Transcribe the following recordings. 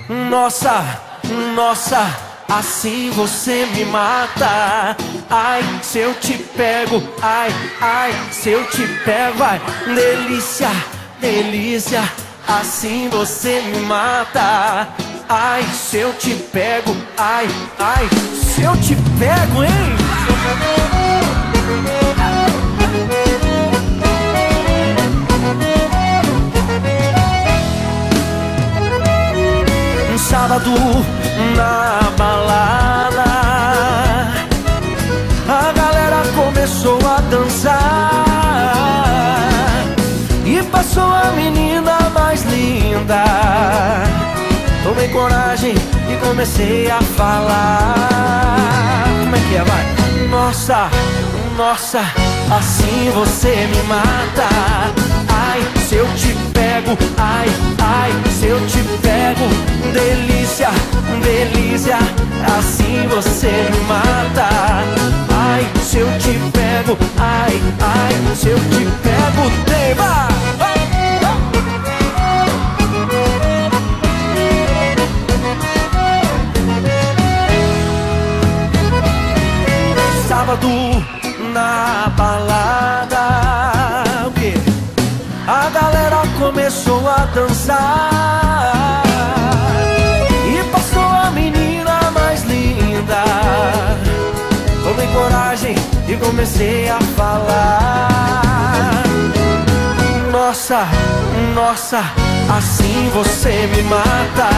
Nossa, nossa, assim você me mata. Ai, se eu te pego, ai, ai, se eu te pego, ai, delícia, delícia, assim você me mata. Ai, se eu te pego, ai, ai, se eu te pego, hein? Um sábado na balada, a galera começou a dançar e passou a menina mais linda. Tomei coragem e comecei a falar. Como é que é, vai? Nossa, nossa, assim você me mata. Ai, se eu te pego, ai, ai, se eu te pego, delícia, delícia, assim você me mata. Ai, se eu te pego, ai, ai, se eu te pego, tema. Sábado na balada, o quê? A galera começou a dançar e passou a menina mais linda. Tomei coragem e comecei a falar. Nossa, nossa, assim você me mata.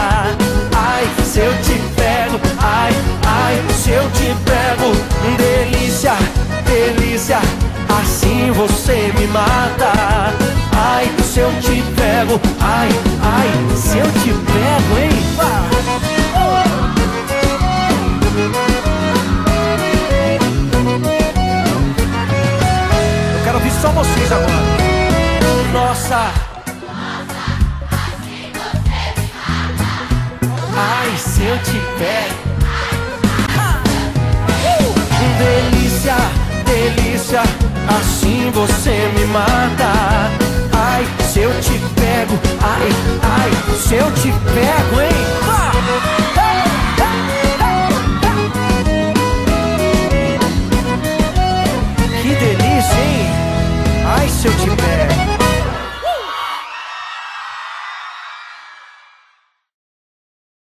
Ai, se eu te pego, ai, ai, se eu te pego, delícia, delícia, assim você me mata. Ai, se eu te pego, ai, ai, se eu te pego, hein? Eu quero ouvir só vocês agora. Nossa, ai, se eu te pego, delícia, delícia, assim você me mata. Ai, se eu te pego, ai, ai, se eu te pego, hein?